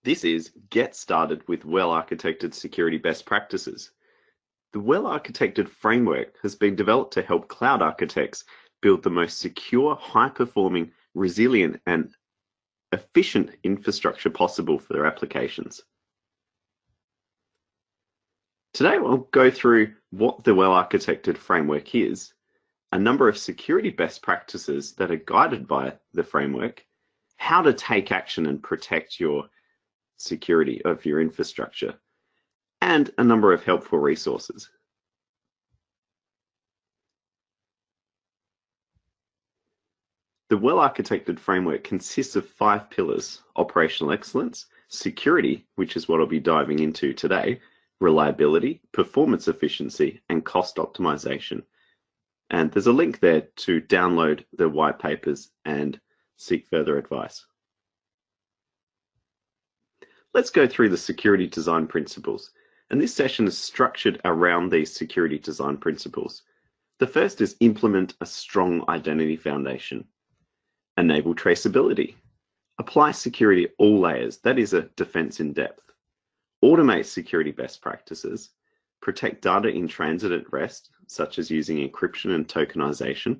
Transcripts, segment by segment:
This is Get Started with Well-Architected Security Best Practices. The Well-Architected framework has been developed to help cloud architects build the most secure, high-performing, resilient, and efficient infrastructure possible for their applications. Today, we'll go through what the Well-Architected framework is, a number of security best practices that are guided by the framework, how to take action and protect your security of your infrastructure, and a number of helpful resources. The well-architected framework consists of 5 pillars: operational excellence, security, which is what I'll be diving into today, reliability, performance efficiency, and cost optimization. And there's a link there to download the white papers and seek further advice. Let's go through the security design principles. And this session is structured around these security design principles. The first is implement a strong identity foundation. Enable traceability. Apply security at all layers. That is a defense in depth. Automate security best practices. Protect data in transit at rest, such as using encryption and tokenization.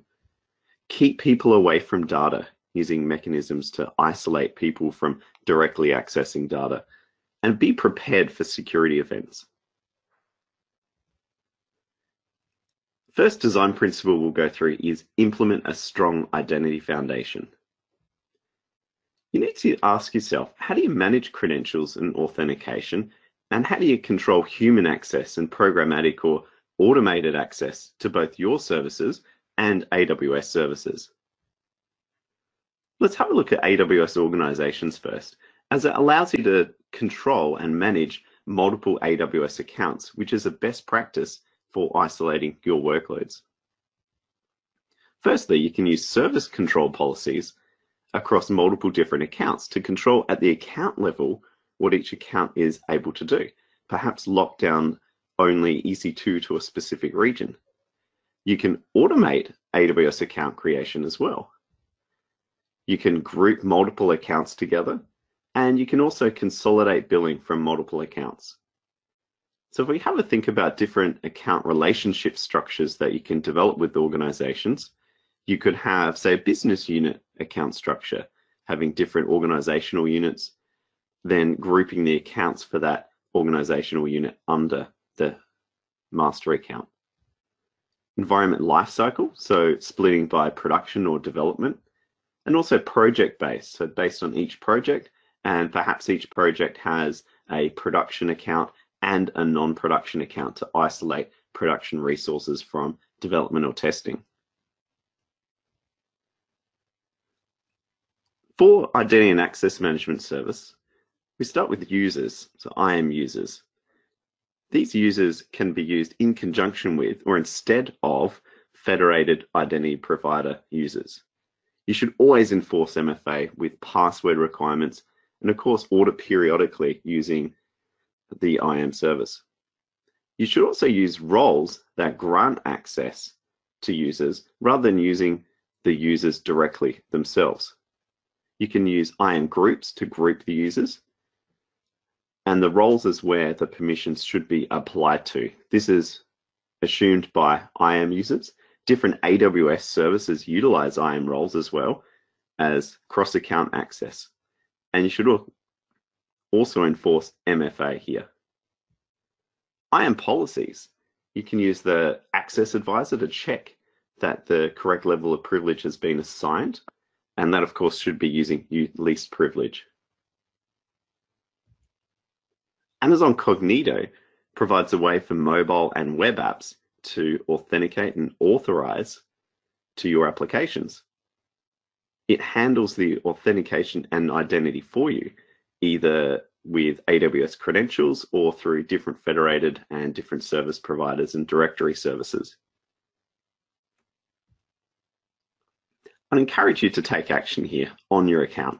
Keep people away from data, using mechanisms to isolate people from directly accessing data. And be prepared for security events. First design principle we'll go through is implement a strong identity foundation. You need to ask yourself, how do you manage credentials and authentication? And how do you control human access and programmatic or automated access to both your services and AWS services? Let's have a look at AWS Organizations first, as it allows you to control and manage multiple AWS accounts, which is a best practice for isolating your workloads. Firstly, you can use service control policies across multiple different accounts to control at the account level what each account is able to do. Perhaps lock down only EC2 to a specific region. You can automate AWS account creation as well. You can group multiple accounts together, and you can also consolidate billing from multiple accounts. So if we have a think about different account relationship structures that you can develop with organizations, you could have, say, a business unit account structure, having different organizational units, then grouping the accounts for that organizational unit under the master account. Environment lifecycle, so splitting by production or development, and also project-based, so based on each project, and perhaps each project has a production account and a non-production account to isolate production resources from development or testing. For Identity and Access Management Service, we start with users, so IAM users. These users can be used in conjunction with or instead of federated identity provider users. You should always enforce MFA with password requirements and of course audit periodically using the IAM service. You should also use roles that grant access to users rather than using the users directly themselves. You can use IAM groups to group the users, and the roles is where the permissions should be applied to. This is assumed by IAM users. Different AWS services utilize IAM roles as well as cross-account access. And you should also enforce MFA here. IAM policies. You can use the access advisor to check that the correct level of privilege has been assigned. And that, of course, should be using least privilege. Amazon Cognito provides a way for mobile and web apps to authenticate and authorize to your applications. It handles the authentication and identity for you, either with AWS credentials or through different federated and different service providers and directory services. I'd encourage you to take action here on your account.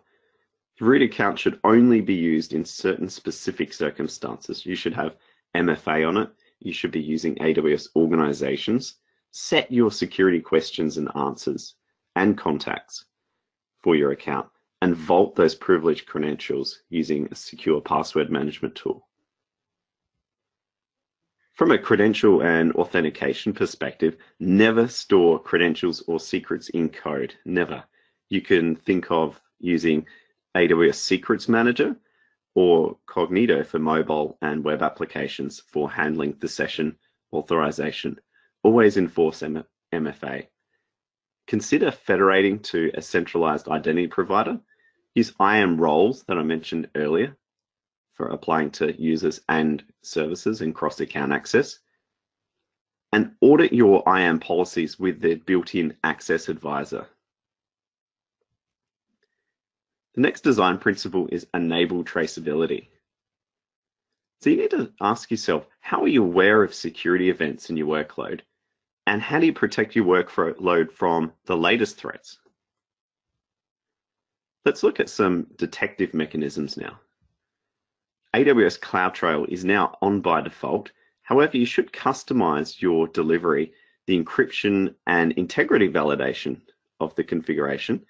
Your root account should only be used in certain specific circumstances. You should have MFA on it. You should be using AWS Organizations. Set your security questions and answers and contacts for your account. and vault those privileged credentials using a secure password management tool. From a credential and authentication perspective, never store credentials or secrets in code, never. You can think of using AWS Secrets Manager or Cognito for mobile and web applications for handling the session authorization. Always enforce MFA. Consider federating to a centralized identity provider. Use IAM roles that I mentioned earlier for applying to users and services and cross-account access. And audit your IAM policies with their built-in access advisor. The next design principle is enable traceability. So you need to ask yourself, how are you aware of security events in your workload? And how do you protect your workload from the latest threats? Let's look at some detective mechanisms now. AWS CloudTrail is now on by default. However, you should customize your delivery, the encryption and integrity validation of the configuration.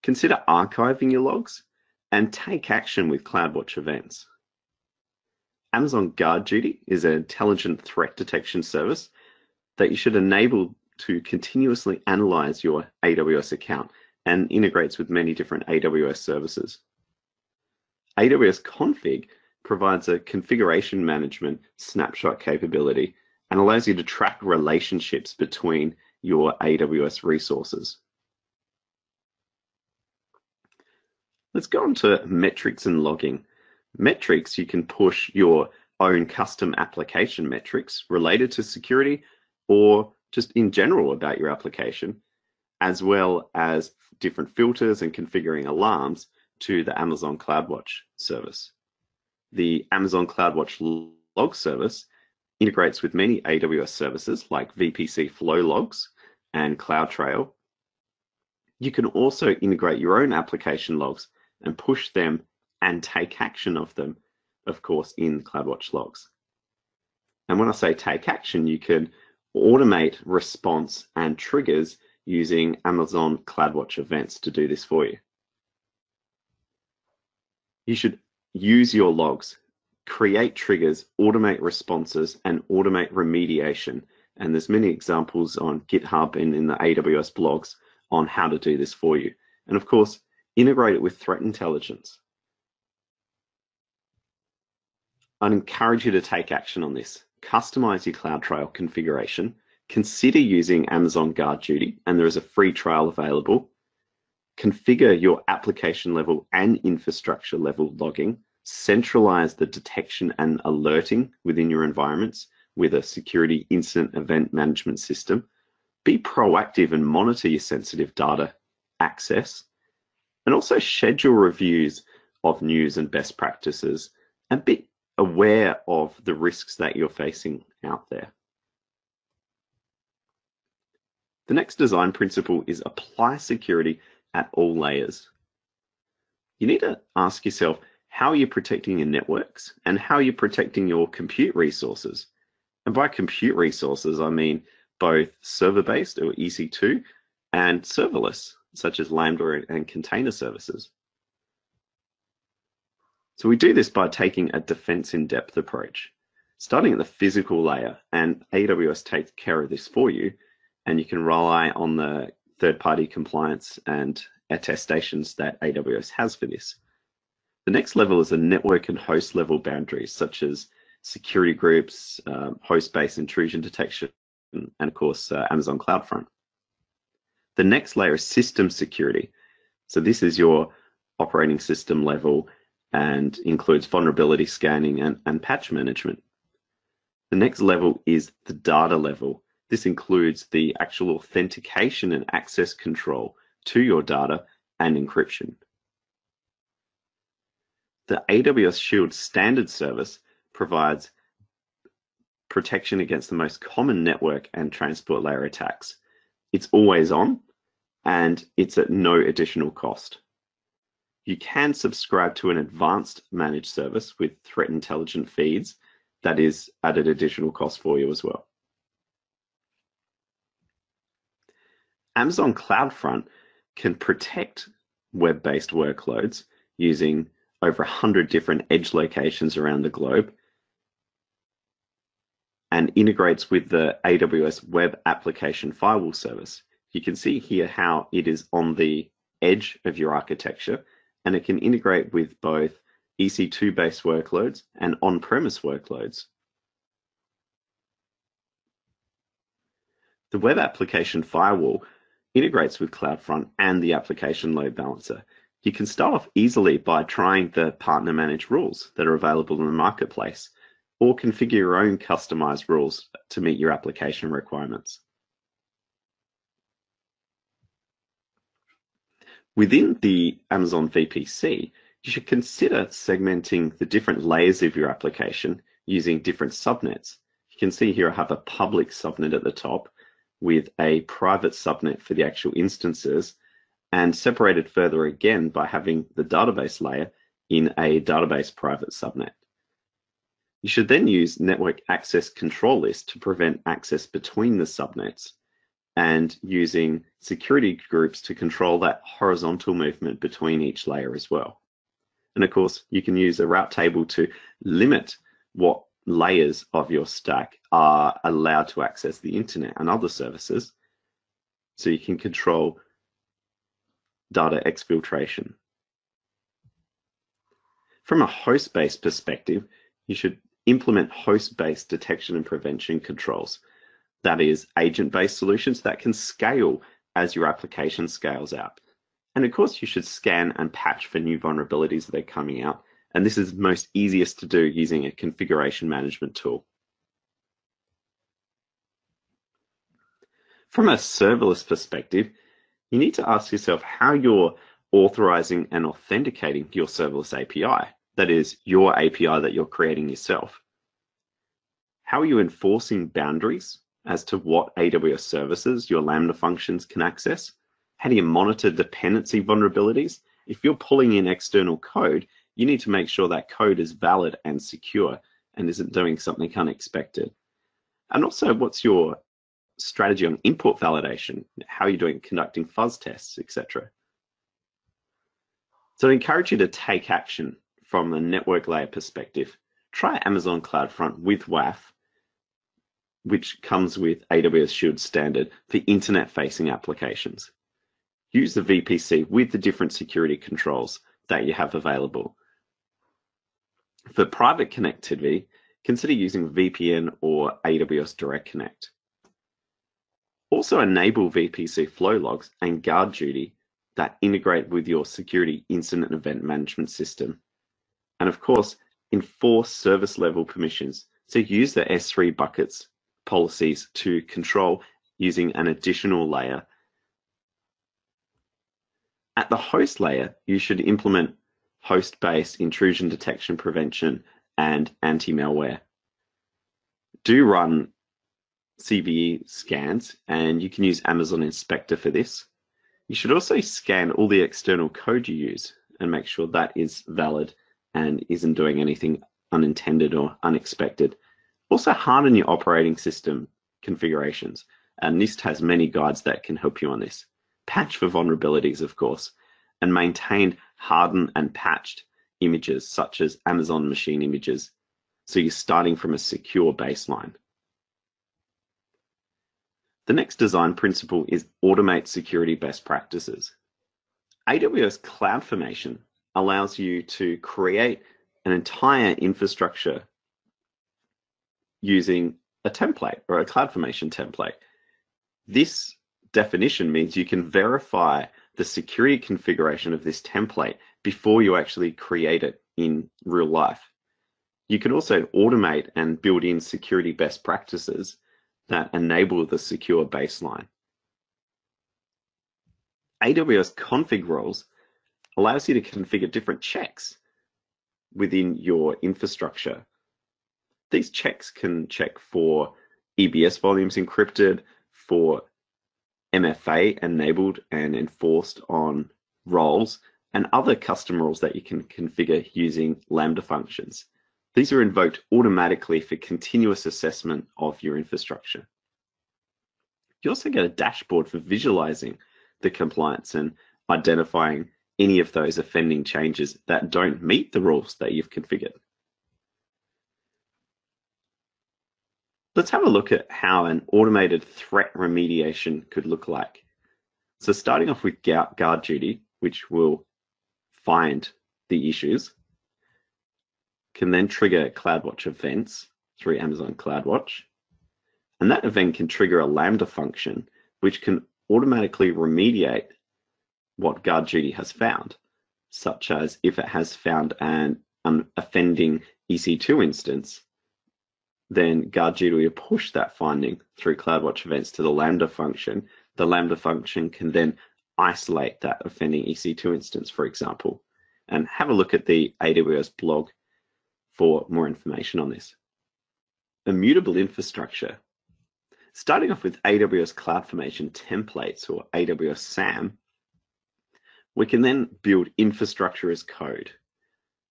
Consider archiving your logs and take action with CloudWatch events. Amazon GuardDuty is an intelligent threat detection service that you should enable to continuously analyze your AWS account and integrates with many different AWS services. AWS Config provides a configuration management snapshot capability and allows you to track relationships between your AWS resources. Let's go on to metrics and logging. Metrics, you can push your own custom application metrics related to security or just in general about your application, as well as different filters and configuring alarms to the Amazon CloudWatch service. The Amazon CloudWatch log service integrates with many AWS services like VPC Flow Logs and CloudTrail. You can also integrate your own application logs and push them and take action of them, of course, in CloudWatch logs. And when I say take action, you can automate response and triggers using Amazon CloudWatch events to do this for you. You should use your logs, create triggers, automate responses, and automate remediation. And there's many examples on GitHub and in the AWS blogs on how to do this for you. And of course, integrate it with threat intelligence. I'd encourage you to take action on this. Customize your CloudTrail configuration. Consider using Amazon GuardDuty, and there is a free trial available. Configure your application level and infrastructure level logging. Centralize the detection and alerting within your environments with a security incident event management system. Be proactive and monitor your sensitive data access. And also schedule reviews of news and best practices and be aware of the risks that you're facing out there. The next design principle is apply security at all layers. You need to ask yourself, how are you protecting your networks and how are you protecting your compute resources? And by compute resources, I mean both server-based or EC2 and serverless, such as Lambda and container services. So we do this by taking a defense in depth approach, starting at the physical layer, and AWS takes care of this for you, and you can rely on the third-party compliance and attestations that AWS has for this. The next level is a network and host level boundaries, such as security groups, host-based intrusion detection, and of course, Amazon CloudFront. The next layer is system security. So this is your operating system level and includes vulnerability scanning and patch management. The next level is the data level. This includes the actual authentication and access control to your data and encryption. The AWS Shield standard service provides protection against the most common network and transport layer attacks. It's always on and it's at no additional cost. You can subscribe to an advanced managed service with threat intelligent feeds that is at an additional cost for you as well. Amazon CloudFront can protect web-based workloads using over 100 different edge locations around the globe, and integrates with the AWS Web Application Firewall service. You can see here how it is on the edge of your architecture, and it can integrate with both EC2-based workloads and on-premise workloads. The Web Application Firewall integrates with CloudFront and the application load balancer. You can start off easily by trying the partner managed rules that are available in the marketplace, or configure your own customized rules to meet your application requirements. Within the Amazon VPC, you should consider segmenting the different layers of your application using different subnets. You can see here I have a public subnet at the top with a private subnet for the actual instances, and separated further again by having the database layer in a database private subnet. You should then use network access control list to prevent access between the subnets, and using security groups to control that horizontal movement between each layer as well. And of course, you can use a route table to limit what layers of your stack are allowed to access the internet and other services, so you can control data exfiltration. From a host-based perspective, you should implement host-based detection and prevention controls. That is, agent-based solutions that can scale as your application scales out. And of course, you should scan and patch for new vulnerabilities that are coming out. And this is most easiest to do using a configuration management tool. From a serverless perspective, you need to ask yourself how you're authorizing and authenticating your serverless API. That is, your API that you're creating yourself. How are you enforcing boundaries as to what AWS services your Lambda functions can access? How do you monitor dependency vulnerabilities? If you're pulling in external code, you need to make sure that code is valid and secure and isn't doing something unexpected. And also, what's your strategy on input validation? How are you doing conducting fuzz tests, etc.? So I encourage you to take action from the network layer perspective. Try Amazon CloudFront with WAF, which comes with AWS Shield standard for internet-facing applications. Use the VPC with the different security controls that you have available. For private connectivity, consider using VPN or AWS Direct Connect. Also enable VPC flow logs and guard duty that integrate with your security incident event management system. And of course, enforce service level permissions. So use the S3 buckets policies to control using an additional layer. At the host layer, you should implement host-based intrusion detection prevention and anti-malware. Do run CVE scans, and you can use Amazon Inspector for this. You should also scan all the external code you use and make sure that is valid and isn't doing anything unintended or unexpected. Also harden your operating system configurations, and NIST has many guides that can help you on this. Patch for vulnerabilities, of course, and maintain hardened and patched images such as Amazon machine images, so you're starting from a secure baseline. The next design principle is automate security best practices. AWS CloudFormation allows you to create an entire infrastructure using a template or a CloudFormation template. This definition means you can verify the security configuration of this template before you actually create it in real life. You can also automate and build in security best practices that enable the secure baseline. AWS Config Rules allows you to configure different checks within your infrastructure. These checks can check for EBS volumes encrypted, for MFA enabled and enforced on roles, and other custom rules that you can configure using Lambda functions. These are invoked automatically for continuous assessment of your infrastructure. You also get a dashboard for visualizing the compliance and identifying any of those offending changes that don't meet the rules that you've configured. Let's have a look at how an automated threat remediation could look like. So starting off with guard duty, which will find the issues, can then trigger CloudWatch events through Amazon CloudWatch. And that event can trigger a Lambda function, which can automatically remediate what guard duty has found, such as if it has found an offending EC2 instance, then guard duty will push that finding through CloudWatch events to the Lambda function. The Lambda function can then isolate that offending EC2 instance, for example, and have a look at the AWS blog for more information on this. Immutable infrastructure. Starting off with AWS CloudFormation templates, or AWS SAM, we can then build infrastructure as code,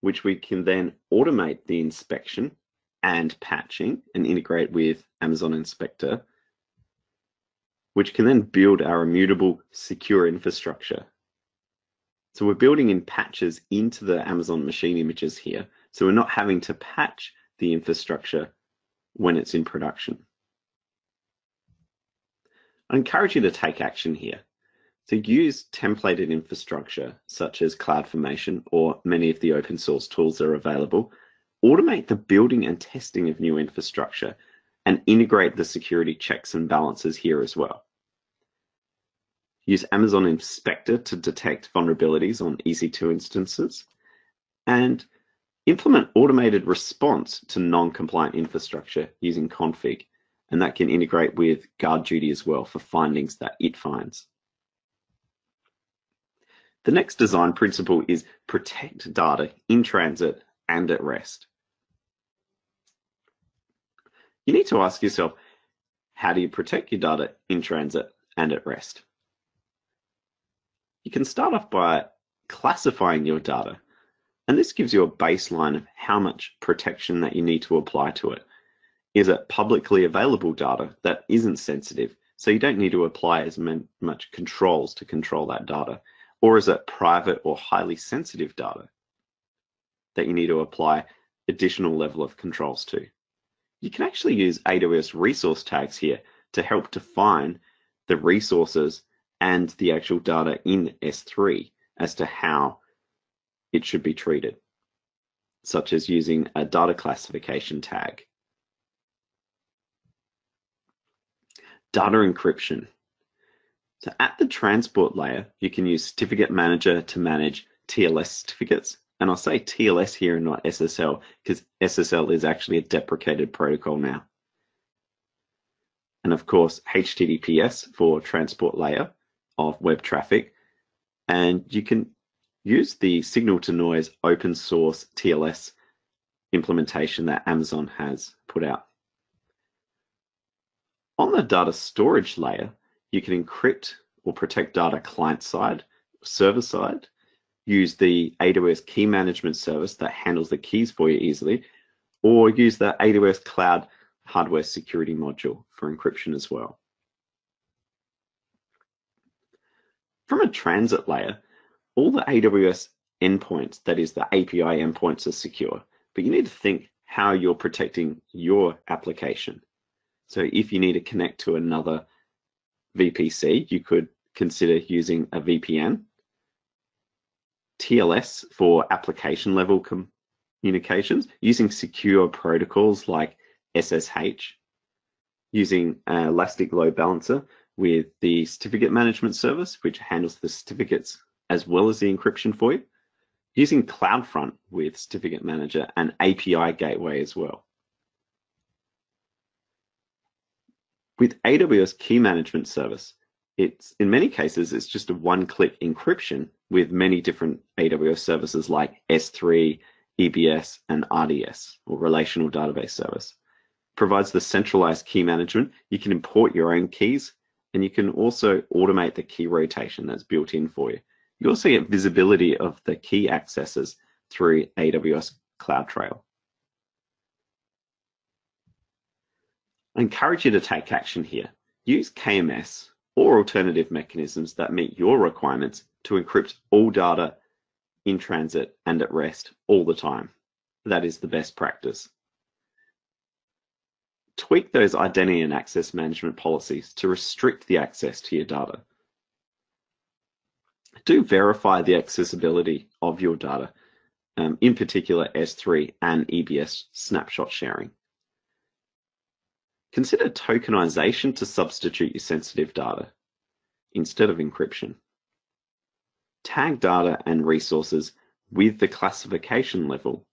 which we can then automate the inspection and patching and integrate with Amazon Inspector, which can then build our immutable secure infrastructure. So we're building in patches into the Amazon machine images here, so we're not having to patch the infrastructure when it's in production. I encourage you to take action here. So use templated infrastructure such as CloudFormation or many of the open source tools that are available. Automate the building and testing of new infrastructure and integrate the security checks and balances here as well. Use Amazon Inspector to detect vulnerabilities on EC2 instances and implement automated response to non-compliant infrastructure using config, and that can integrate with guard duty as well for findings that it finds. The next design principle is protect data in transit and at rest. You need to ask yourself, how do you protect your data in transit and at rest? You can start off by classifying your data, and this gives you a baseline of how much protection that you need to apply to it. Is it publicly available data that isn't sensitive, so you don't need to apply as much controls to control that data? Or is it private or highly sensitive data that you need to apply additional level of controls to? You can actually use AWS resource tags here to help define the resources and the actual data in S3 as to how it should be treated, such as using a data classification tag. Data encryption. So at the transport layer, you can use Certificate Manager to manage TLS certificates. And I'll say TLS here and not SSL because SSL is actually a deprecated protocol now. And of course, HTTPS for transport layer of web traffic. And you can use the signal to noise open source TLS implementation that Amazon has put out. On the data storage layer, you can encrypt or protect data client-side, server-side, use the AWS Key Management Service that handles the keys for you easily, or use the AWS Cloud Hardware Security module for encryption as well. From a transit layer, all the AWS endpoints, that is the API endpoints, are secure, but you need to think how you're protecting your application. So if you need to connect to another VPC, you could consider using a VPN. TLS for application level communications, using secure protocols like SSH, using an Elastic Load Balancer with the Certificate Management Service, which handles the certificates as well as the encryption for you, using CloudFront with Certificate Manager and API Gateway as well. With AWS Key Management Service, in many cases, it's just a one-click encryption with many different AWS services like S3, EBS, and RDS, or Relational Database Service. Provides the centralized key management. You can import your own keys, and you can also automate the key rotation that's built in for you. You also get visibility of the key accesses through AWS CloudTrail. I encourage you to take action here. Use KMS or alternative mechanisms that meet your requirements to encrypt all data in transit and at rest all the time. That is the best practice. Tweak those identity and access management policies to restrict the access to your data. Do verify the accessibility of your data, in particular S3 and EBS snapshot sharing. Consider tokenization to substitute your sensitive data instead of encryption. Tag data and resources with the classification level.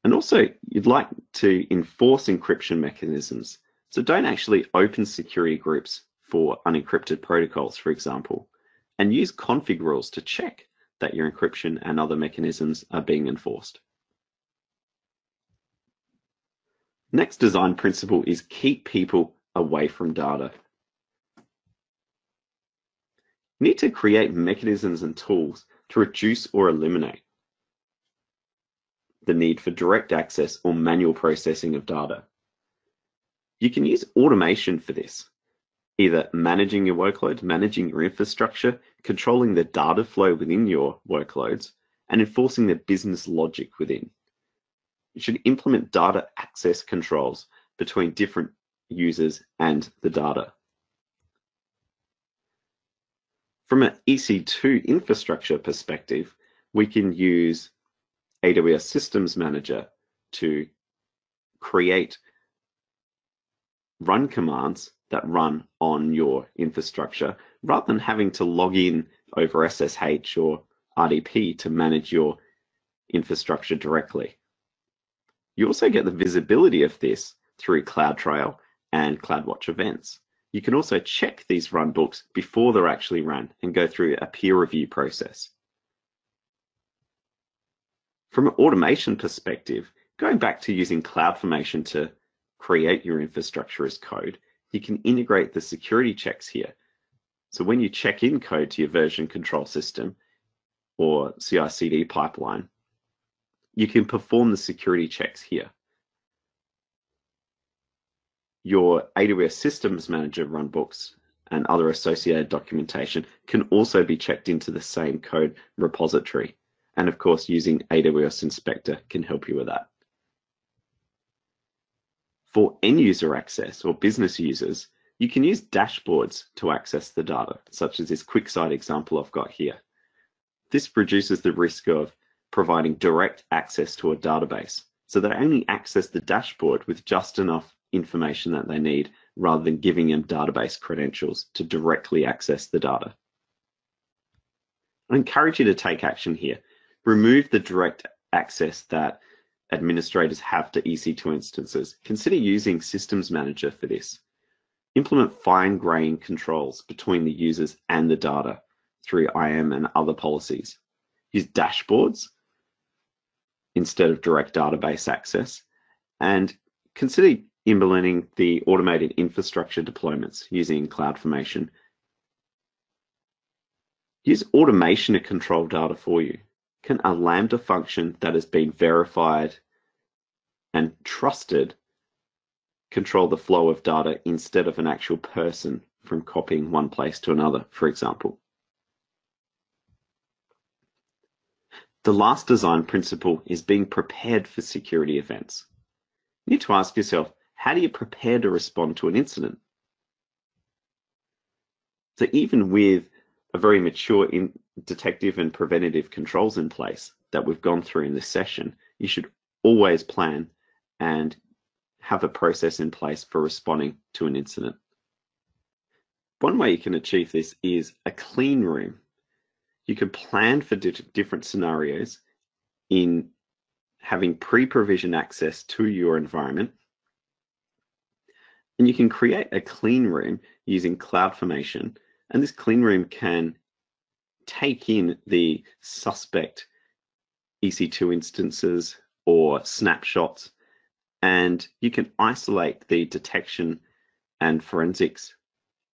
And also, you'd like to enforce encryption mechanisms. So don't actually open security groups for unencrypted protocols, for example, and use config rules to check that your encryption and other mechanisms are being enforced. Next design principle is keep people away from data. You need to create mechanisms and tools to reduce or eliminate the need for direct access or manual processing of data. You can use automation for this, either managing your workloads, managing your infrastructure, controlling the data flow within your workloads, and enforcing the business logic within. You should implement data access controls between different users and the data. From an EC2 infrastructure perspective, we can use AWS Systems Manager to create run commands that run on your infrastructure rather than having to log in over SSH or RDP to manage your infrastructure directly. You also get the visibility of this through CloudTrail and CloudWatch events. You can also check these runbooks before they're actually run and go through a peer review process. From an automation perspective, going back to using CloudFormation to create your infrastructure as code, you can integrate the security checks here. So when you check in code to your version control system or CI/CD pipeline, you can perform the security checks here. Your AWS Systems Manager runbooks and other associated documentation can also be checked into the same code repository. And of course, using AWS Inspector can help you with that. For end user access or business users, you can use dashboards to access the data, such as this QuickSight example I've got here. This reduces the risk of providing direct access to a database, so they only access the dashboard with just enough information that they need, rather than giving them database credentials to directly access the data. I encourage you to take action here. Remove the direct access that administrators have to EC2 instances. Consider using Systems Manager for this. Implement fine-grained controls between the users and the data through IAM and other policies. Use dashboards instead of direct database access, and consider implementing the automated infrastructure deployments using CloudFormation. Use automation to control data for you. Can a Lambda function that has been verified and trusted control the flow of data instead of an actual person from copying one place to another, for example? The last design principle is being prepared for security events. You need to ask yourself, how do you prepare to respond to an incident? So even with a very mature detective and preventative controls in place that we've gone through in this session, you should always plan and have a process in place for responding to an incident. One way you can achieve this is a clean room. You can plan for different scenarios in having pre-provisioned access to your environment. And you can create a clean room using CloudFormation. And this clean room can take in the suspect EC2 instances or snapshots, and you can isolate the detection and forensics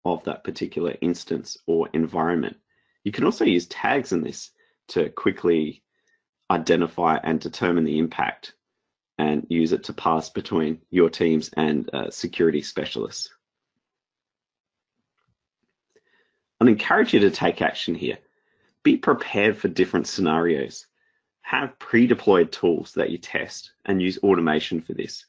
of that particular instance or environment. You can also use tags in this to quickly identify and determine the impact and use it to pass between your teams and security specialists. I'd encourage you to take action here. Be prepared for different scenarios. Have pre-deployed tools that you test and use automation for this.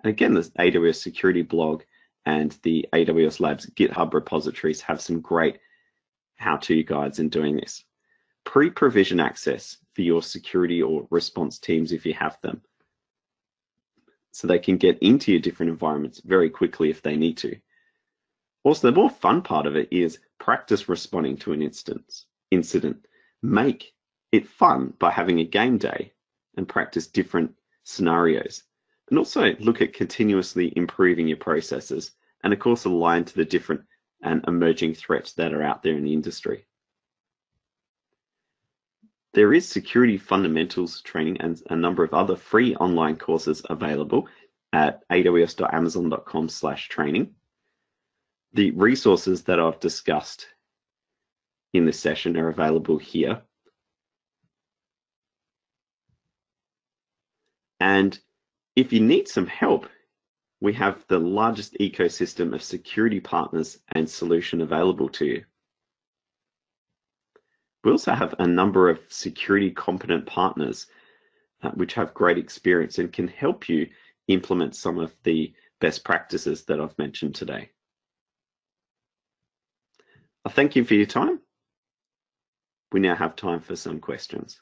And again, the AWS security blog and the AWS Labs GitHub repositories have some great how-to guides in doing this. Pre-provision access for your security or response teams if you have them, so they can get into your different environments very quickly if they need to. Also, the more fun part of it is practice responding to an incident. Make it fun by having a game day and practice different scenarios. And also look at continuously improving your processes and of course align to the different and emerging threats that are out there in the industry. There is security fundamentals training and a number of other free online courses available at aws.amazon.com/training. The resources that I've discussed in this session are available here. And if you need some help, we have the largest ecosystem of security partners and solution available to you. We also have a number of security competent partners which have great experience and can help you implement some of the best practices that I've mentioned today. I thank you for your time. We now have time for some questions.